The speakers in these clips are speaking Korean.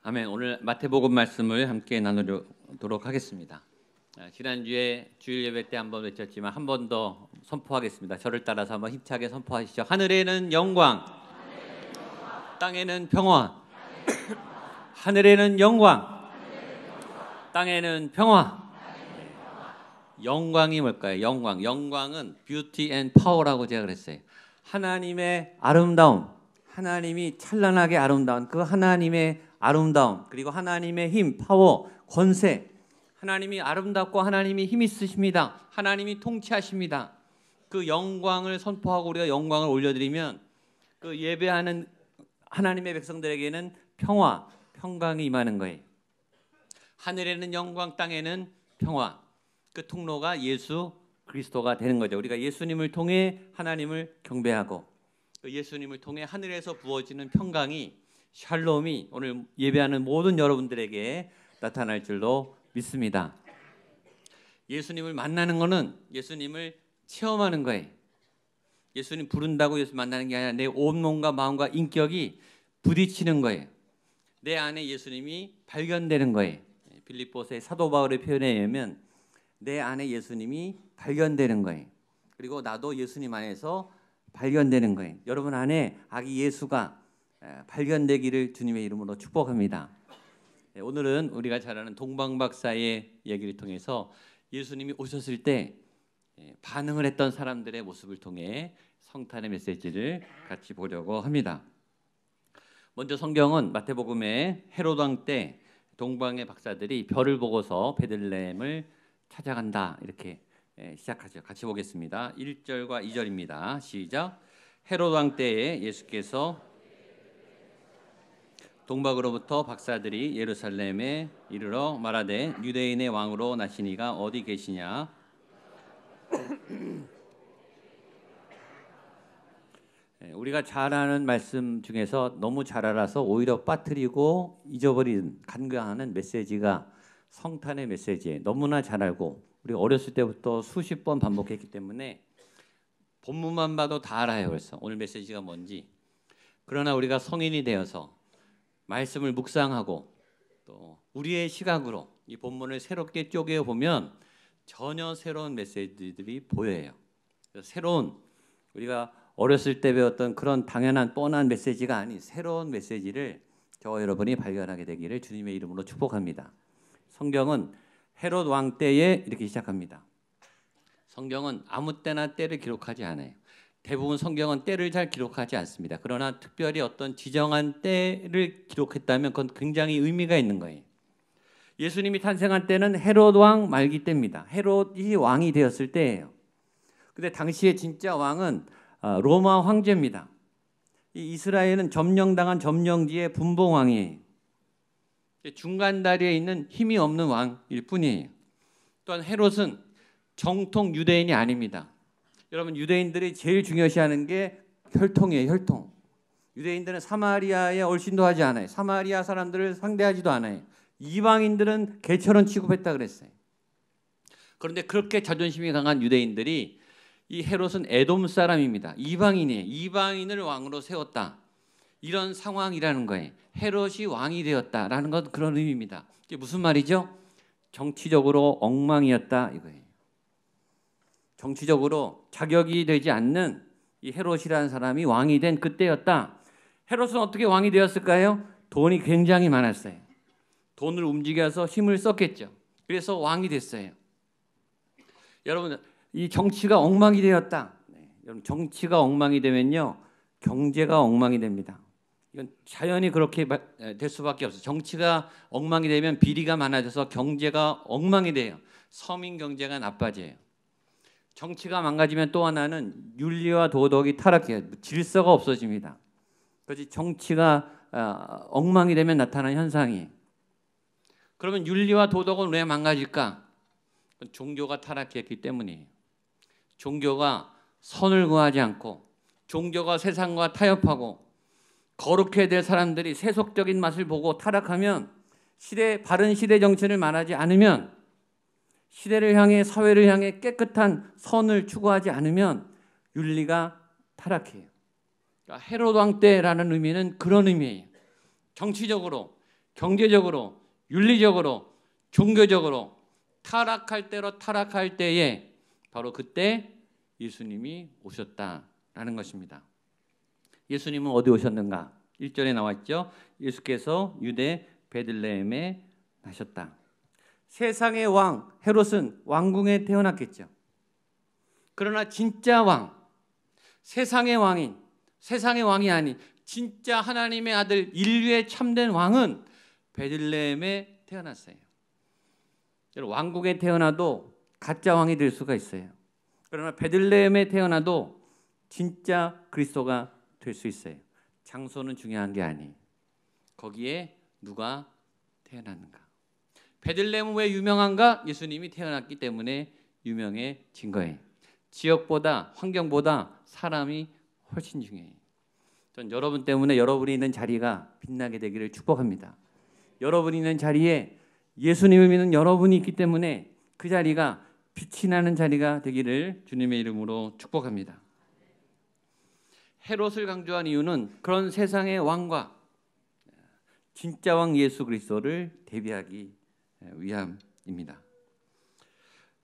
아멘. 오늘 마태복음 말씀을 함께 나누도록 하겠습니다. 지난주에 주일 예배 때 한번 외쳤지만 한 번 더 선포하겠습니다. 저를 따라서 한번 힘차게 선포하시죠. 하늘에는 영광, 땅에는 평화. 하늘에는 영광, 땅에는 평화. 영광이 뭘까요? 영광은 beauty and power라고 제가 그랬어요. 하나님의 아름다움, 하나님이 찬란하게 아름다운 그 하나님의 아름다움, 그리고 하나님의 힘, 파워, 권세. 하나님이 아름답고 하나님이 힘 있으십니다. 하나님이 통치하십니다. 그 영광을 선포하고 우리가 영광을 올려드리면 그 예배하는 하나님의 백성들에게는 평화, 평강이 임하는 거예요. 하늘에는 영광, 땅에는 평화. 그 통로가 예수 그리스도가 되는 거죠. 우리가 예수님을 통해 하나님을 경배하고 그 예수님을 통해 하늘에서 부어지는 평강이, 샬롬이 오늘 예배하는 모든 여러분들에게 나타날 줄로 믿습니다. 예수님을 만나는 것은 예수님을 체험하는 거예요. 예수님 부른다고 예수 만나는 게 아니라 내 온몸과 마음과 인격이 부딪히는 거예요. 내 안에 예수님이 발견되는 거예요. 빌립보서의 사도 바울의 표현에 의하면 내 안에 예수님이 발견되는 거예요. 그리고 나도 예수님 안에서 발견되는 거예요. 여러분 안에 아기 예수가 발견되기를 주님의 이름으로 축복합니다. 오늘은 우리가 잘 아는 동방박사의 얘기를 통해서 예수님이 오셨을 때 반응을 했던 사람들의 모습을 통해 성탄의 메시지를 같이 보려고 합니다. 먼저 성경은 마태복음의 헤롯 왕 때 동방의 박사들이 별을 보고서 베들레헴을 찾아간다 이렇게 시작하죠. 같이 보겠습니다. 1절과 2절입니다. 시작. 헤롯 왕 때에 예수께서 동방으로부터 박사들이 예루살렘에 이르러 말하되 유대인의 왕으로 나시니가 어디 계시냐. 우리가 잘 아는 말씀 중에서 너무 잘 알아서 오히려 빠뜨리고 잊어버린 간과하는 메시지가 성탄의 메시지예요. 너무나 잘 알고 우리 어렸을 때부터 수십 번 반복했기 때문에 본문만 봐도 다 알아요. 그래서 오늘 메시지가 뭔지. 그러나 우리가 성인이 되어서 말씀을 묵상하고 또 우리의 시각으로 이 본문을 새롭게 쪼개어 보면 전혀 새로운 메시지들이 보여요. 새로운 우리가 어렸을 때 배웠던 그런 당연한 뻔한 메시지가 아닌 새로운 메시지를 저와 여러분이 발견하게 되기를 주님의 이름으로 축복합니다. 성경은 헤롯 왕 때에 이렇게 시작합니다. 성경은 아무 때나 때를 기록하지 않아요. 대부분 성경은 때를 잘 기록하지 않습니다. 그러나 특별히 어떤 지정한 때를 기록했다면 그건 굉장히 의미가 있는 거예요. 예수님이 탄생한 때는 헤롯 왕 말기 때입니다. 헤롯이 왕이 되었을 때예요. 근데 당시에 진짜 왕은 로마 황제입니다. 이 이스라엘은 점령당한 점령지의 분봉왕이에요. 중간 다리에 있는 힘이 없는 왕일 뿐이에요. 또한 헤롯은 정통 유대인이 아닙니다. 여러분 유대인들이 제일 중요시하는 게 혈통이에요. 혈통. 유대인들은 사마리아에 얼씬도 하지 않아요. 사마리아 사람들을 상대하지도 않아요. 이방인들은 개처럼 취급했다 그랬어요. 그런데 그렇게 자존심이 강한 유대인들이 이 헤롯은 에돔 사람입니다. 이방인이에요. 이방인을 왕으로 세웠다. 이런 상황이라는 거예요. 헤롯이 왕이 되었다라는 건 그런 의미입니다. 이게 무슨 말이죠? 정치적으로 엉망이었다 이거예요. 정치적으로 자격이 되지 않는 이 헤롯이라는 사람이 왕이 된 그때였다. 헤롯은 어떻게 왕이 되었을까요? 돈이 굉장히 많았어요. 돈을 움직여서 힘을 썼겠죠. 그래서 왕이 됐어요. 여러분 이 정치가 엉망이 되었다. 여러분 정치가 엉망이 되면요 경제가 엉망이 됩니다. 이건 자연히 그렇게 될 수밖에 없어요. 정치가 엉망이 되면 비리가 많아져서 경제가 엉망이 돼요. 서민 경제가 나빠져요. 정치가 망가지면 또 하나는 윤리와 도덕이 타락해요. 질서가 없어집니다. 그래서 정치가 엉망이 되면 나타나는 현상이. 그러면 윤리와 도덕은 왜 망가질까? 종교가 타락했기 때문이에요. 종교가 선을 구하지 않고 종교가 세상과 타협하고 거룩해야 될 사람들이 세속적인 맛을 보고 타락하면 바른 시대 정신을 말하지 않으면 시대를 향해 사회를 향해 깨끗한 선을 추구하지 않으면 윤리가 타락해요. 그러니까 헤롯 왕 때라는 의미는 그런 의미예요. 정치적으로 경제적으로, 윤리적으로, 종교적으로 타락할 때로 타락할 때에 바로 그때 예수님이 오셨다라는 것입니다. 예수님은 어디 오셨는가? 1절에 나와 있죠. 예수께서 유대 베들레헴에 나셨다. 세상의 왕 헤롯은 왕궁에 태어났겠죠. 그러나 진짜 왕, 세상의 왕이 아닌 진짜 하나님의 아들, 인류의 참된 왕은 베들레헴에 태어났어요. 왕국에 태어나도 가짜 왕이 될 수가 있어요. 그러나 베들레헴에 태어나도 진짜 그리스도가 될 수 있어요. 장소는 중요한 게 아니에요. 거기에 누가 태어났는가. 베들레헴은 왜 유명한가? 예수님이 태어났기 때문에 유명해진 거예요. 지역보다, 환경보다 사람이 훨씬 중요해요. 전 여러분 때문에 여러분이 있는 자리가 빛나게 되기를 축복합니다. 여러분이 있는 자리에 예수님을 믿는 여러분이 있기 때문에 그 자리가 빛이 나는 자리가 되기를 주님의 이름으로 축복합니다. 헤롯을 강조한 이유는 그런 세상의 왕과 진짜 왕 예수 그리스도를 대비하기 위함입니다.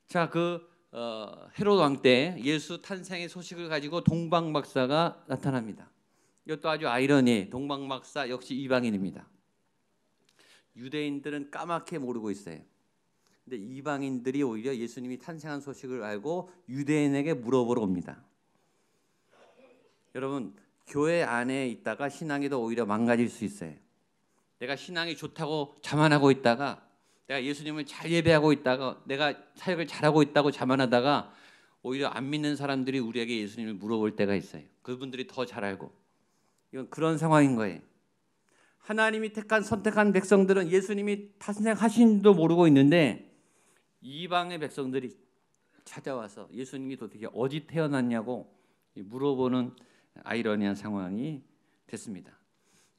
자, 헤롯 왕 때 예수 탄생의 소식을 가지고 동방박사가 나타납니다. 이것도 아주 아이러니해요. 동방박사 역시 이방인입니다. 유대인들은 까맣게 모르고 있어요. 근데 이방인들이 오히려 예수님이 탄생한 소식을 알고 유대인에게 물어보러 옵니다. 여러분, 교회 안에 있다가 신앙이 더 오히려 망가질 수 있어요. 내가 신앙이 좋다고 자만하고 있다가, 내가 예수님을 잘 예배하고 있다가, 내가 사역을 잘하고 있다고 자만하다가 오히려 안 믿는 사람들이 우리에게 예수님을 물어볼 때가 있어요. 그분들이 더 잘 알고. 이건 그런 상황인 거예요. 하나님이 선택한 백성들은 예수님이 탄생하신지도 모르고 있는데 이방의 백성들이 찾아와서 예수님이 도대체 어디 태어났냐고 물어보는 아이러니한 상황이 됐습니다.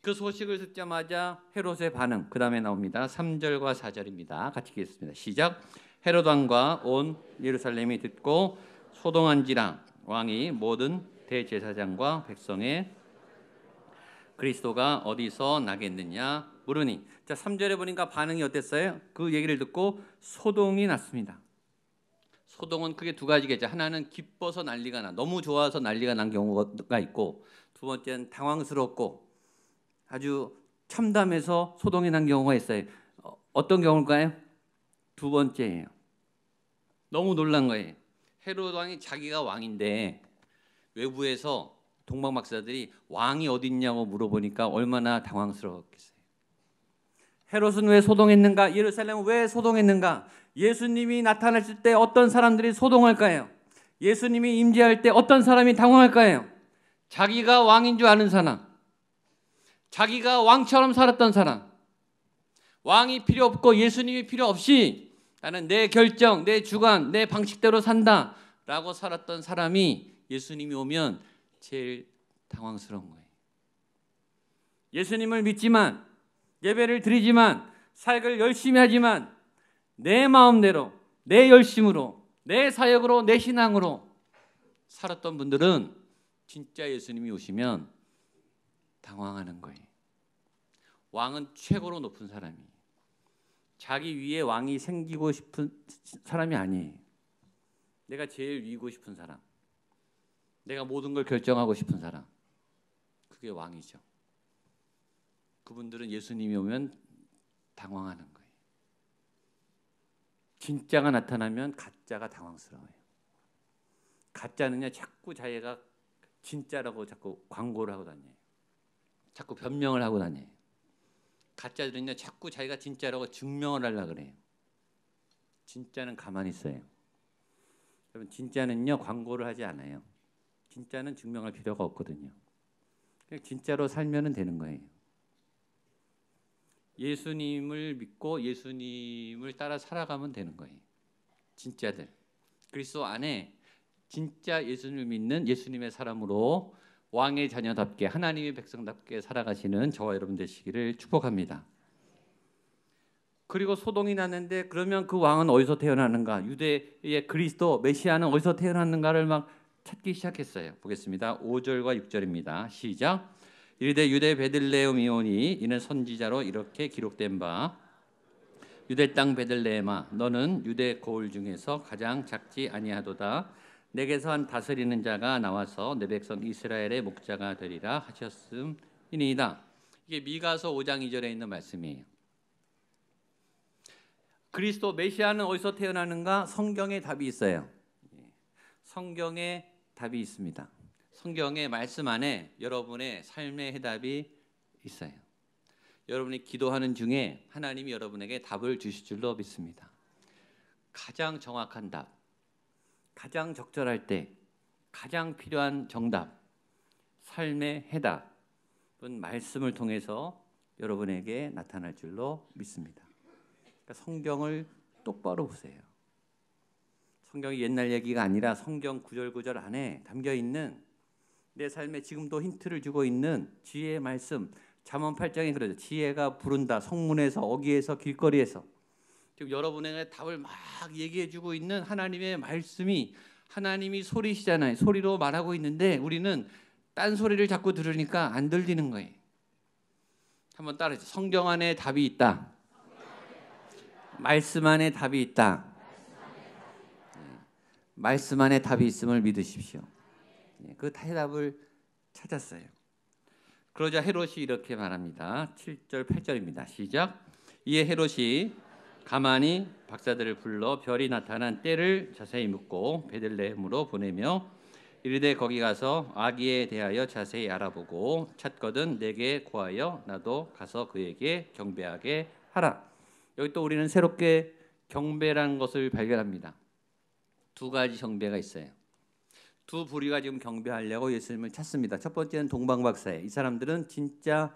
그 소식을 듣자마자 헤롯의 반응, 그 다음에 나옵니다. 3절과 4절입니다. 같이 읽겠습니다. 시작. 헤롯 왕과 온 예루살렘이 듣고 소동한지라. 왕이 모든 대제사장과 백성의 그리스도가 어디서 나겠느냐 물으니. 자, 3절에 보니까 반응이 어땠어요? 그 얘기를 듣고 소동이 났습니다. 소동은 크게 두 가지겠죠. 하나는 기뻐서 난리가 나, 너무 좋아서 난리가 난 경우가 있고, 두 번째는 당황스럽고 아주 참담해서 소동이 난 경우가 있어요. 어떤 경우일까요? 두 번째예요. 너무 놀란 거예요. 헤롯 왕이 자기가 왕인데 외부에서 동방박사들이 왕이 어디 있냐고 물어보니까 얼마나 당황스러웠겠어요. 헤롯은 왜 소동했는가? 예루살렘은 왜 소동했는가? 예수님이 나타났을 때 어떤 사람들이 소동할까요? 예수님이 임재할 때 어떤 사람이 당황할까요? 자기가 왕인 줄 아는 사람, 자기가 왕처럼 살았던 사람, 왕이 필요 없고 예수님이 필요 없이 나는 내 결정, 내 주관, 내 방식대로 산다 라고 살았던 사람이 예수님이 오면 제일 당황스러운 거예요. 예수님을 믿지만, 예배를 드리지만, 사역을 열심히 하지만 내 마음대로, 내 열심으로, 내 사역으로, 내 신앙으로 살았던 분들은 진짜 예수님이 오시면 당황하는 거예요. 왕은 최고로 높은 사람이에요. 자기 위에 왕이 생기고 싶은 사람이 아니에요. 내가 제일 위고 싶은 사람, 내가 모든 걸 결정하고 싶은 사람, 그게 왕이죠. 그분들은 예수님이 오면 당황하는 거예요. 진짜가 나타나면 가짜가 당황스러워요. 가짜는요, 자꾸 자기가 진짜라고 자꾸 광고를 하고 다녀요. 자꾸 변명을 하고 다녀요. 가짜들은요, 자꾸 자기가 진짜라고 증명을 하려고 그래요. 진짜는 가만히 있어요. 여러분, 진짜는요, 광고를 하지 않아요. 진짜는 증명할 필요가 없거든요. 그냥 진짜로 살면 되는 거예요. 예수님을 믿고 예수님을 따라 살아가면 되는 거예요. 진짜들. 그리스도 안에 진짜 예수님을 믿는 예수님의 사람으로 왕의 자녀답게, 하나님의 백성답게 살아가시는 저와 여러분 되시기를 축복합니다. 그리고 소동이 났는데, 그러면 그 왕은 어디서 태어나는가? 유대의 그리스도 메시아는 어디서 태어났는가를 막 찾기 시작했어요. 보겠습니다. 5절과 6절입니다. 시작. 이르되 유대 베들레헴이오니 이는 선지자로 이렇게 기록된 바 유대 땅 베들레헴아 너는 유대 고을 중에서 가장 작지 아니하도다. 내게서 한 다스리는 자가 나와서 내 백성 이스라엘의 목자가 되리라 하셨음이니이다. 이게 미가서 5장 2절에 있는 말씀이에요. 그리스도 메시아는 어디서 태어나는가? 성경에 답이 있어요. 성경에 답이 있습니다. 성경의 말씀 안에 여러분의 삶의 해답이 있어요. 여러분이 기도하는 중에 하나님이 여러분에게 답을 주실 줄로 믿습니다. 가장 정확한 답, 가장 적절할 때 가장 필요한 정답, 삶의 해답은 말씀을 통해서 여러분에게 나타날 줄로 믿습니다. 그러니까 성경을 똑바로 보세요. 성경이 옛날 얘기가 아니라 성경 구절구절 안에 담겨있는 내 삶에 지금도 힌트를 주고 있는 지혜의 말씀. 잠언 8장에 그러죠. 지혜가 부른다. 성문에서 어귀에서 길거리에서. 지금 여러분에게 답을 막 얘기해주고 있는 하나님의 말씀이 하나님이 소리시잖아요. 소리로 말하고 있는데 우리는 딴 소리를 자꾸 들으니까 안 들리는 거예요. 한번 따라해주세요. 성경 안에 답이 있다. 말씀 안에 답이 있다. 말씀 안에 답이 있음을 믿으십시오. 그 해답을 찾았어요. 그러자 헤롯이 이렇게 말합니다. 7절 8절입니다. 시작. 이에 헤롯이 가만히 박사들을 불러 별이 나타난 때를 자세히 묻고 베들레헴으로 보내며 이르되 거기 가서 아기에 대하여 자세히 알아보고 찾거든 내게 고하여 나도 가서 그에게 경배하게 하라. 여기 또 우리는 새롭게 경배라는 것을 발견합니다. 두 가지 경배가 있어요. 두 부류가 지금 경배하려고 예수님을 찾습니다. 첫 번째는 동방박사예요. 이 사람들은 진짜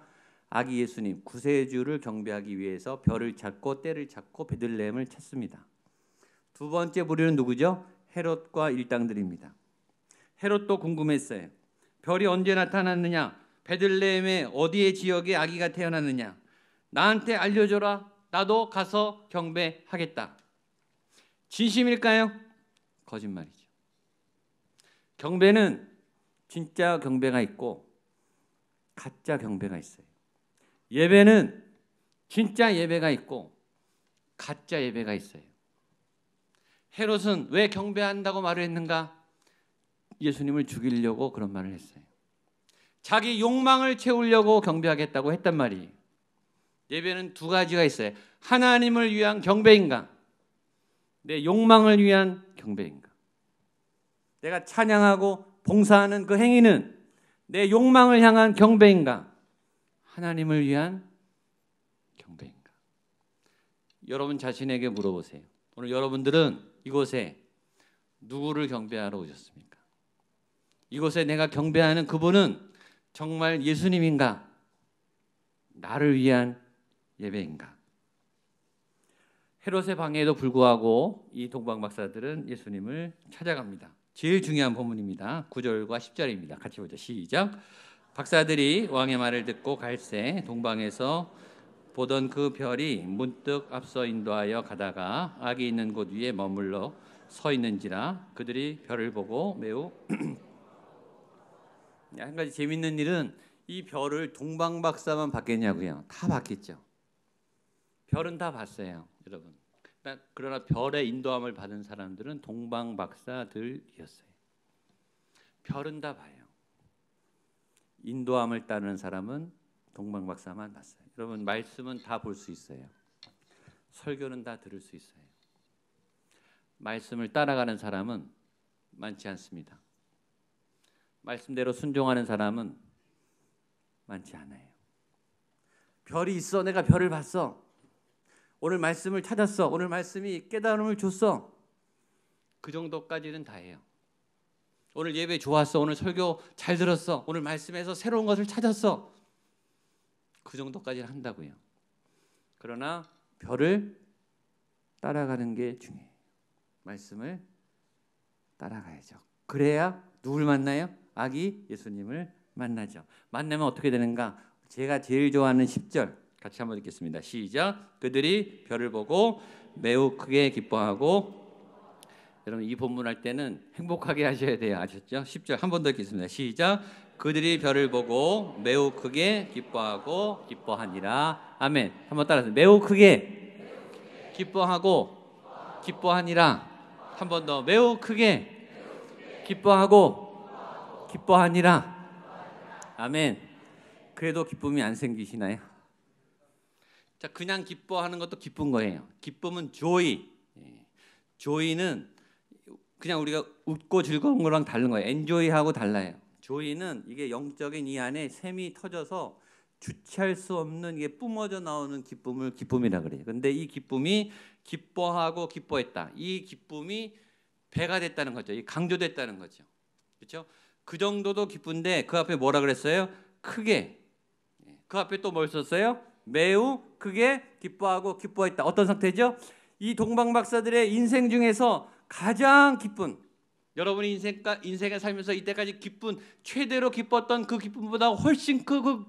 아기 예수님 구세주를 경배하기 위해서 별을 찾고 때를 찾고 베들레헴을 찾습니다. 두 번째 부류는 누구죠? 헤롯과 일당들입니다. 헤롯도 궁금했어요. 별이 언제 나타났느냐? 베들레헴의 어디의 지역에 아기가 태어났느냐? 나한테 알려줘라. 나도 가서 경배하겠다. 진심일까요? 거짓말이죠. 경배는 진짜 경배가 있고 가짜 경배가 있어요. 예배는 진짜 예배가 있고 가짜 예배가 있어요. 헤롯은 왜 경배한다고 말을 했는가? 예수님을 죽이려고 그런 말을 했어요. 자기 욕망을 채우려고 경배하겠다고 했단 말이에요. 예배는 두 가지가 있어요. 하나님을 위한 경배인가? 내 욕망을 위한 경배인가? 내가 찬양하고 봉사하는 그 행위는 내 욕망을 향한 경배인가? 하나님을 위한 경배인가? 여러분 자신에게 물어보세요. 오늘 여러분들은 이곳에 누구를 경배하러 오셨습니까? 이곳에 내가 경배하는 그분은 정말 예수님인가? 나를 위한 예배인가? 헤롯의 방해에도 불구하고 이 동방박사들은 예수님을 찾아갑니다. 제일 중요한 본문입니다. 9절과 10절입니다. 같이 보죠. 시작. 박사들이 왕의 말을 듣고 갈새 동방에서 보던 그 별이 문득 앞서 인도하여 가다가 아기 있는 곳 위에 머물러 서 있는지라 그들이 별을 보고 매우 한 가지 재밌는 일은 이 별을 동방박사만 봤겠냐고요. 다 봤겠죠. 별은 다 봤어요, 여러분. 그러나 별의 인도함을 받은 사람들은 동방박사들이었어요. 별은 다 봐요. 인도함을 따르는 사람은 동방박사만 봤어요. 여러분 말씀은 다 볼 수 있어요. 설교는 다 들을 수 있어요. 말씀을 따라가는 사람은 많지 않습니다. 말씀대로 순종하는 사람은 많지 않아요. 별이 있어. 내가 별을 봤어. 오늘 말씀을 찾았어. 오늘 말씀이 깨달음을 줬어. 그 정도까지는 다 해요. 오늘 예배 좋았어. 오늘 설교 잘 들었어. 오늘 말씀에서 새로운 것을 찾았어. 그 정도까지는 한다고요. 그러나 별을 따라가는 게 중요해요. 말씀을 따라가야죠. 그래야 누굴 만나요? 아기 예수님을 만나죠. 만나면 어떻게 되는가? 제가 제일 좋아하는 10절 같이 한번 읽겠습니다. 시작. 그들이 별을 보고 매우 크게 기뻐하고. 여러분 이 본문 할 때는 행복하게 하셔야 돼요. 아셨죠? 10절 한 번 더 읽겠습니다. 시작. 그들이 별을 보고 매우 크게 기뻐하고 기뻐하니라. 아멘. 한번 따라서 매우 크게 기뻐하고 기뻐하니라. 한 번 더 매우 크게 기뻐하고 기뻐하니라. 아멘. 그래도 기쁨이 안 생기시나요? 자, 그냥 기뻐하는 것도 기쁜 거예요. 기쁨은 joy. joy는 그냥 우리가 웃고 즐거운 거랑 다른 거예요. enjoy하고 달라요. joy는 이게 영적인 이 안에 샘이 터져서 주체할 수 없는 이게 뿜어져 나오는 기쁨을 기쁨이라 그래요. 근데 이 기쁨이 기뻐하고 기뻐했다. 이 기쁨이 배가 됐다는 거죠. 이 강조됐다는 거죠. 그렇죠? 그 정도도 기쁜데 그 앞에 뭐라 그랬어요? 크게. 그 앞에 또 뭘 썼어요? 매우 크게 기뻐하고 기뻐했다. 어떤 상태죠? 이 동방 박사들의 인생 중에서 가장 기쁜, 여러분이 인생에 살면서 이때까지 기쁜, 최대로 기뻤던 그 기쁨보다 훨씬 그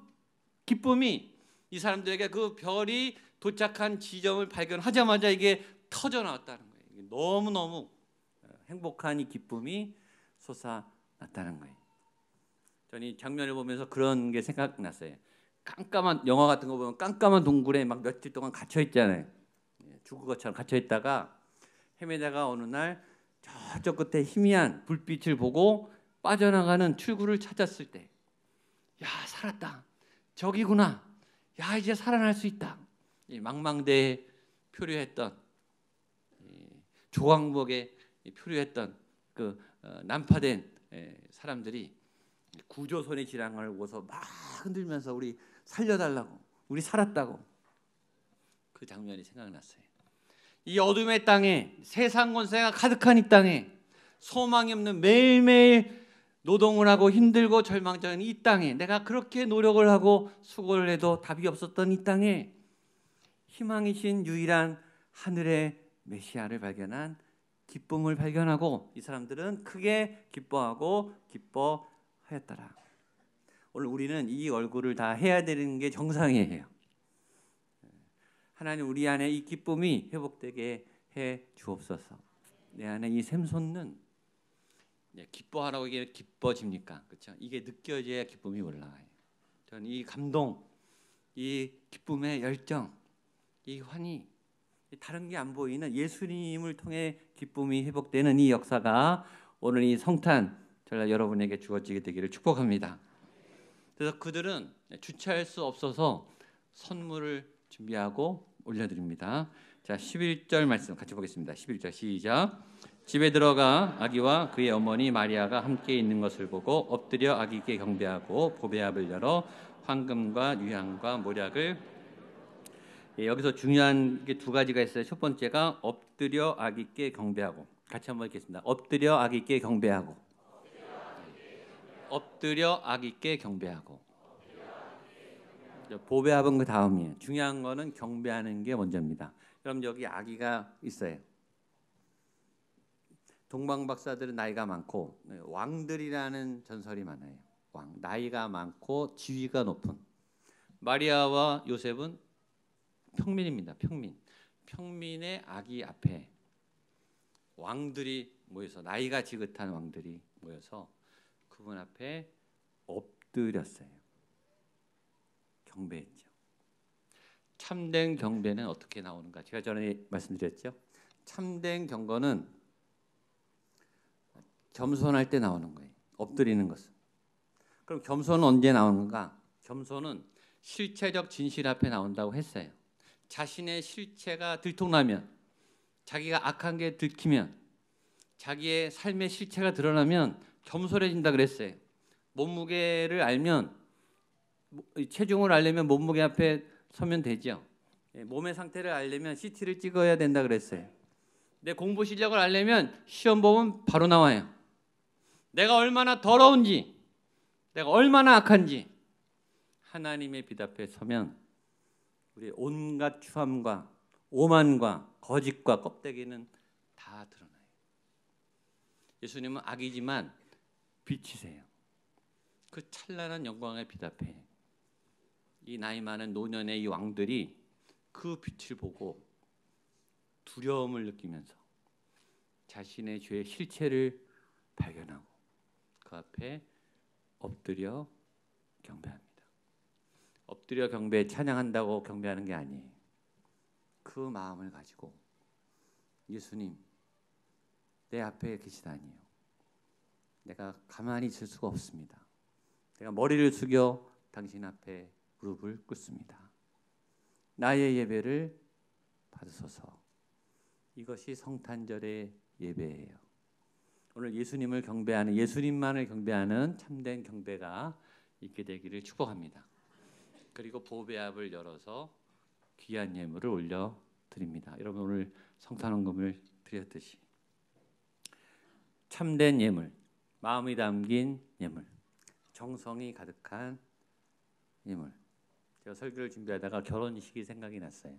기쁨이 이 사람들에게 그 별이 도착한 지점을 발견하자마자 이게 터져 나왔다는 거예요. 너무너무 행복한 이 기쁨이 솟아났다는 거예요. 저는 이 장면을 보면서 그런 게 생각났어요. 깜깜한 영화 같은 거 보면 깜깜한 동굴에 막 며칠 동안 갇혀 있잖아요. 죽을 것처럼 갇혀 있다가 헤매다가 어느 날 저쪽 끝에 희미한 불빛을 보고 빠져나가는 출구를 찾았을 때, 야, 살았다. 저기구나. 야, 이제 살아날 수 있다. 이 망망대해 표류했던 조광복에 표류했던 그 난파된 사람들이 구조선의 지랑을 보고서 막 흔들면서 우리 살려달라고, 우리 살았다고. 그 장면이 생각났어요. 이 어둠의 땅에, 세상 권세가 가득한 이 땅에, 소망이 없는, 매일매일 노동을 하고 힘들고 절망적인 이 땅에, 내가 그렇게 노력을 하고 수고를 해도 답이 없었던 이 땅에 희망이신 유일한 하늘의 메시아를 발견한, 기쁨을 발견하고 이 사람들은 크게 기뻐하고 기뻐하였더라. 오늘 우리는 이 얼굴을 다 해야 되는 게 정상이에요. 하나님, 우리 안에 이 기쁨이 회복되게 해 주옵소서. 내 안에 이 샘솟는, 기뻐하라고 이게 기뻐집니까? 그렇죠? 이게 느껴져야 기쁨이 올라가요. 저는 이 감동, 이 기쁨의 열정, 이 환희, 다른 게 안 보이는 예수님을 통해 기쁨이 회복되는 이 역사가 오늘 이 성탄 전날 여러분에게 주어지게 되기를 축복합니다. 그래서 그들은 주체할 수 없어서 선물을 준비하고 올려드립니다. 자, 11절 말씀 같이 보겠습니다. 11절 시작. 집에 들어가 아기와 그의 어머니 마리아가 함께 있는 것을 보고 엎드려 아기께 경배하고 보배압을 열어 황금과 유향과 모략을, 여기서 중요한 게 두 가지가 있어요. 첫 번째가 엎드려 아기께 경배하고, 같이 한번 읽겠습니다. 엎드려 아기께 경배하고, 엎드려 아기께 경배하고. 보배압은 그 다음이에요. 중요한 거는 경배하는 게 먼저입니다. 그럼 여기 아기가 있어요. 동방 박사들은 나이가 많고 왕들이라는 전설이 많아요. 왕, 나이가 많고 지위가 높은. 마리아와 요셉은 평민입니다. 평민의 아기 앞에 왕들이 모여서, 나이가 지긋한 왕들이 모여서 그분 앞에 엎드렸어요. 경배했죠. 참된 경배는 어떻게 나오는가? 제가 전에 말씀드렸죠. 참된 경건은 겸손할 때 나오는 거예요. 엎드리는 것은. 그럼 겸손은 언제 나오는가? 겸손은 실체적 진실 앞에 나온다고 했어요. 자신의 실체가 들통나면, 자기가 악한 게 들키면, 자기의 삶의 실체가 드러나면 겸손해진다 그랬어요. 몸무게를 알면, 체중을 알려면 몸무게 앞에 서면 되죠. 몸의 상태를 알려면 CT를 찍어야 된다 그랬어요. 내 공부 실력을 알려면 시험 보면 바로 나와요. 내가 얼마나 더러운지, 내가 얼마나 악한지 하나님의 빛 앞에 서면 우리의 온갖 추함과 오만과 거짓과 껍데기는 다 드러나요. 예수님은 악이지만 빛이세요. 그 찬란한 영광의 빛 앞에 이 나이 많은 노년의 이 왕들이 그 빛을 보고 두려움을 느끼면서 자신의 죄의 실체를 발견하고 그 앞에 엎드려 경배합니다. 엎드려 경배, 찬양한다고 경배하는 게 아니에요. 그 마음을 가지고 예수님, 내 앞에 계시다니요. 내가 가만히 있을 수가 없습니다. 내가 머리를 숙여 당신 앞에 무릎을 꿇습니다. 나의 예배를 받으소서. 이것이 성탄절의 예배예요. 오늘 예수님을 경배하는, 예수님만을 경배하는 참된 경배가 있게 되기를 축복합니다. 그리고 보배압을 열어서 귀한 예물을 올려드립니다. 여러분, 오늘 성탄헌금을 드렸듯이 참된 예물, 마음이 담긴 예물, 정성이 가득한 예물. 제가 설교를 준비하다가 결혼식이 생각이 났어요.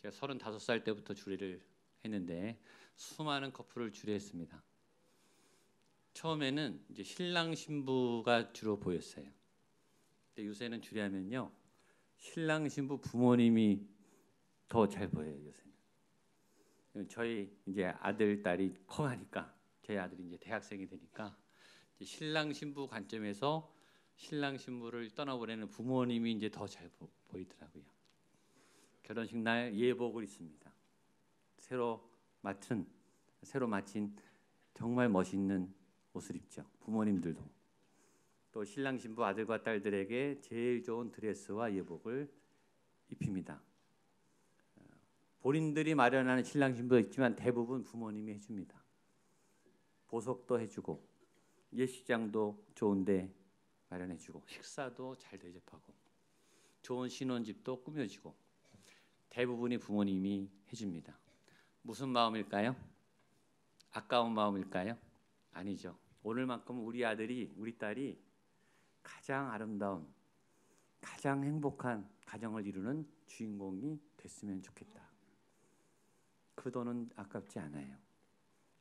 제가 35살 때부터 주례를 했는데 수많은 커플을 주례했습니다. 처음에는 이제 신랑 신부가 주로 보였어요. 근데 요새는 주례하면요, 신랑 신부 부모님이 더 잘 보여요. 요새는. 저희 이제 아들 딸이 커가니까, 제 아들이 이제 대학생이 되니까 이제 신랑 신부 관점에서 신랑 신부를 떠나보내는 부모님이 이제 더 잘 보이더라고요. 결혼식 날 예복을 입습니다. 새로 마친 정말 멋있는 옷을 입죠. 부모님들도. 또 신랑 신부 아들과 딸들에게 제일 좋은 드레스와 예복을 입힙니다. 본인들이 마련하는 신랑 신부도 있지만 대부분 부모님이 해줍니다. 보석도 해주고 예식장도 좋은데 마련해주고 식사도 잘 대접하고 좋은 신혼집도 꾸며주고 대부분이 부모님이 해줍니다. 무슨 마음일까요? 아까운 마음일까요? 아니죠. 오늘만큼 우리 아들이, 우리 딸이 가장 아름다운, 가장 행복한 가정을 이루는 주인공이 됐으면 좋겠다. 그 돈은 아깝지 않아요.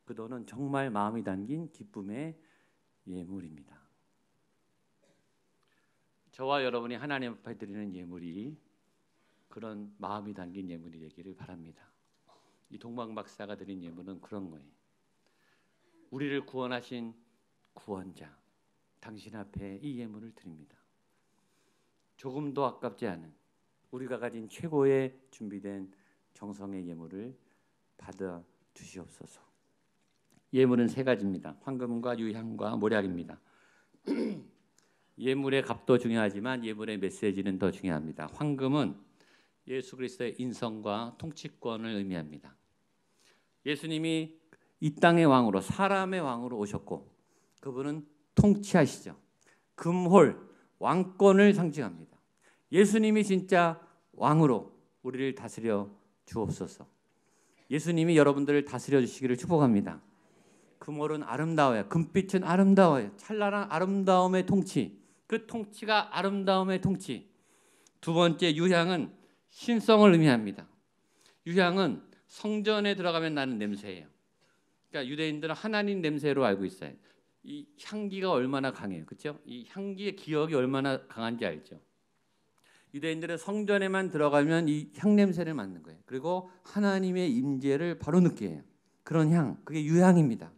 그 돈은 정말 마음이 담긴 기쁨의 예물입니다. 저와 여러분이 하나님 앞에 드리는 예물이 그런 마음이 담긴 예물이 되기를 바랍니다. 이 동방 박사가 드린 예물은 그런 거예요. 우리를 구원하신 구원자, 당신 앞에 이 예물을 드립니다. 조금도 아깝지 않은 우리가 가진 최고의 준비된 정성의 예물을 받아 주시옵소서. 예물은 세 가지입니다. 황금과 유향과 모략입니다. 예물의 값도 중요하지만 예물의 메시지는 더 중요합니다. 황금은 예수 그리스도의 인성과 통치권을 의미합니다. 예수님이 이 땅의 왕으로, 사람의 왕으로 오셨고 그분은 통치하시죠. 금홀, 왕권을 상징합니다. 예수님이 진짜 왕으로 우리를 다스려 주옵소서. 예수님이 여러분들을 다스려 주시기를 축복합니다. 금홀은 아름다워요. 금빛은 아름다워요. 찬란한 아름다움의 통치. 그 통치가 아름다움의 통치. 두 번째, 유향은 신성을 의미합니다. 유향은 성전에 들어가면 나는 냄새예요. 그러니까 유대인들은 하나님 냄새로 알고 있어요. 이 향기가 얼마나 강해요. 그렇죠? 이 향기의 기억이 얼마나 강한지 알죠? 유대인들은 성전에만 들어가면 이 향 냄새를 맡는 거예요. 그리고 하나님의 임재를 바로 느껴요. 해요. 그런 향, 그게 유향입니다.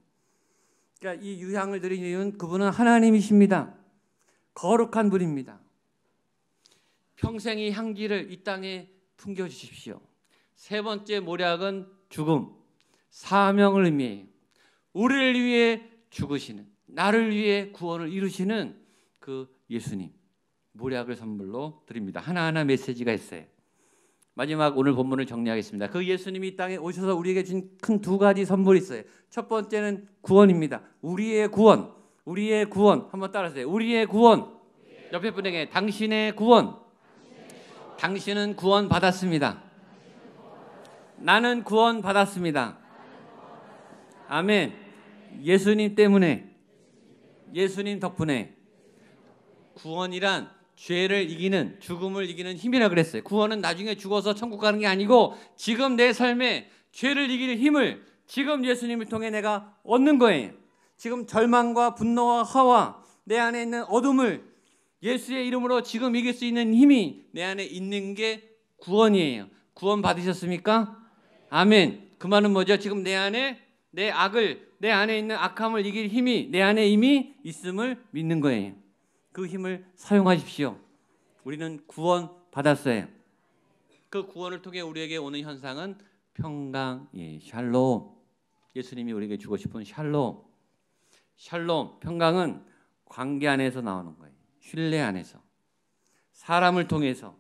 그러니까 이 유향을 드린 이유는 그분은 하나님이십니다. 거룩한 분입니다. 평생 이 향기를 이 땅에 풍겨주십시오. 세 번째 모략은 죽음, 사명을 의미해요. 우리를 위해 죽으시는, 나를 위해 구원을 이루시는 그 예수님, 모략을 선물로 드립니다. 하나하나 메시지가 있어요. 마지막 오늘 본문을 정리하겠습니다. 그 예수님이 이 땅에 오셔서 우리에게 준 큰 두 가지 선물이 있어요. 첫 번째는 구원입니다. 우리의 구원, 우리의 구원. 한번 따라하세요. 우리의 구원. 옆에 분에게 당신의 구원. 당신은 구원 받았습니다. 나는 구원 받았습니다. 아멘. 예수님 때문에, 예수님 덕분에. 구원이란 죄를 이기는, 죽음을 이기는 힘이라 그랬어요. 구원은 나중에 죽어서 천국 가는 게 아니고 지금 내 삶에 죄를 이길 힘을 지금 예수님을 통해 내가 얻는 거예요. 지금 절망과 분노와 화와 내 안에 있는 어둠을 예수의 이름으로 지금 이길 수 있는 힘이 내 안에 있는 게 구원이에요. 구원 받으셨습니까? 아멘. 그 말은 뭐죠? 지금 내 안에 내 악을, 내 안에 있는 악함을 이길 힘이 내 안에 이미 있음을 믿는 거예요. 그 힘을 사용하십시오. 우리는 구원 받았어요. 그 구원을 통해 우리에게 오는 현상은 평강, 샬롬. 예수님이 우리에게 주고 싶은 샬롬. 샬롬, 평강은 관계 안에서 나오는 거예요. 신뢰 안에서. 사람을 통해서,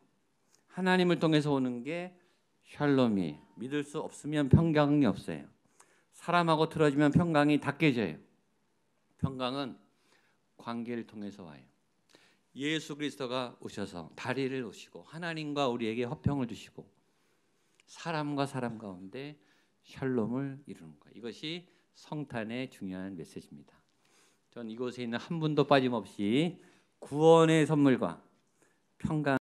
하나님을 통해서 오는 게 샬롬이에요. 믿을 수 없으면 평강이 없어요. 사람하고 틀어지면 평강이 다 깨져요. 평강은 관계를 통해서 와요. 예수 그리스도가 오셔서 다리를 오시고 하나님과 우리에게 화평을 주시고 사람과 사람 가운데 샬롬을 이루는 거예요. 이것이 성탄의 중요한 메시지입니다. 전 이곳에 있는 한 분도 빠짐없이 구원의 선물과 평강